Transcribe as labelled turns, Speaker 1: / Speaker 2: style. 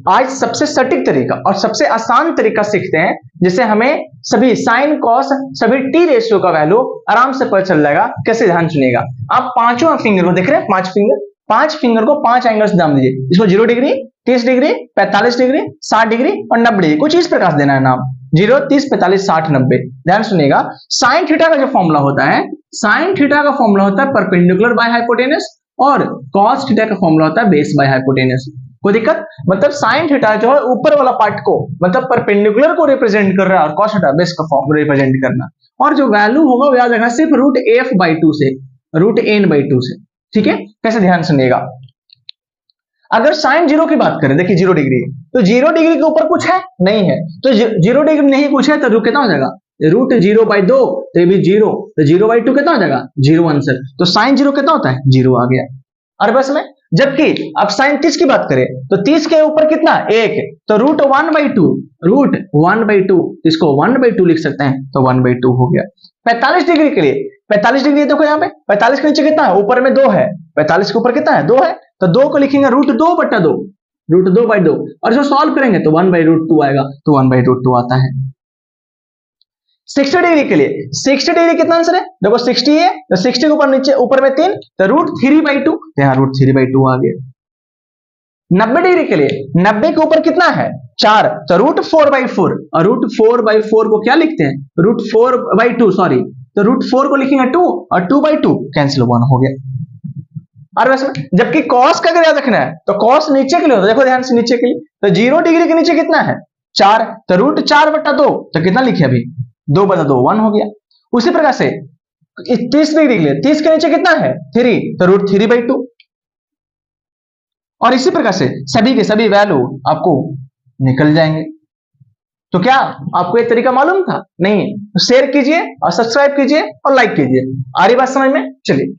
Speaker 1: आज सबसे सटीक तरीका और सबसे आसान तरीका सीखते हैं, जिससे हमें सभी साइन कॉस सभी टी रेशियो का वैल्यू आराम से पता चल जाएगा। कैसे, ध्यान सुनिएगा। आप पांचों फिंगर को देख रहे हैं, पांच फिंगर को 5 एंगल्स नाम दीजिए। इसको 0 डिग्री, 30 डिग्री, 45 डिग्री, 60 डिग्री और 90 डिग्री कुछ इस प्रकार देना है नाम। 0, 30, 45, 60, 90। ध्यान सुनिएगा। साइन थीटा का जो फॉर्मूला होता है, साइन थीटा का फॉर्मूला होता है परपेंडिकुलर बाय हाइपोटेनस, और कॉस थीटा का फॉर्मूला होता है बेस बाय हाइपोटेनस। कोई दिक्कत? मतलब साइन थीटा जो है ऊपर वाला पार्ट को, मतलब परपेंडिकुलर को रिप्रेजेंट कर रहा है, और कॉस थीटा बेस का फॉर्म रिप्रेजेंट करना। और जो वैल्यू होगा वो याद रखना सिर्फ √f/2 से, √n/2 से। ठीक है, कैसे, ध्यान सुनिएगा। अगर साइन 0 की बात करें, देखिए 0 डिग्री, तो 0 डिग्री के ऊपर कुछ है नहीं है, तो 0 डिग्री नहीं कुछ है, तो रूट कितना हो जाएगा, √0/2, तो ये भी 0, तो 0/2 कितना हो जाएगा, 0 आंसर। तो साइन 0 कितना होता है, 0 आ गया। और बस में, जबकि अब साइन 30 की बात करें, तो 30 के ऊपर कितना, 1, तो √1/2, इसको 1/2 लिख सकते हैं, तो 1/2 हो गया। 45 डिग्री के लिए, 45 डिग्री देखो यहाँ पे, 45 के नीचे कितना है, ऊपर में 2 है, 45 के ऊपर कितना है, 2 है, तो 2 को लिखेंगे √2/2, √2/2, और जो सॉल्व करेंगे तो 1/√2 आएगा, तो 1/√2 आता है। 60 डिग्री के लिए, 60 डिग्री कितना आंसर है, देखो 60 है, तो 60 के ऊपर नीचे, ऊपर में 3, तो √3/2, यहाँ √3/2 आ गया। 90 डिग्री के लिए, 90 के ऊपर कितना है, 4, तो √4/4, और √4/4 को क्या लिखते हैं, √4/2, सॉरी, तो √4 को लिखेंगे 2, और 2/2 कैंसिल, 1 हो गया। और वैसे जबकि कॉस का अगर याद रखना है, तो कॉस नीचे के लिए होता है, देखो ध्यान से नीचे के लिए, तो 0 डिग्री के नीचे कितना है, 4, तो √4/2, तो कितना लिखे अभी, 2/2, 1 हो गया। उसी प्रकार से 30 डिग्री के लिए, 30 के नीचे कितना है, 3, तो √3/2, और इसी प्रकार से सभी के सभी वैल्यू आपको निकल जाएंगे। तो क्या आपको एक तरीका मालूम था? नहीं? तो शेयर कीजिए और सब्सक्राइब कीजिए और लाइक कीजिए। आ रही बात समझ में? चलिए।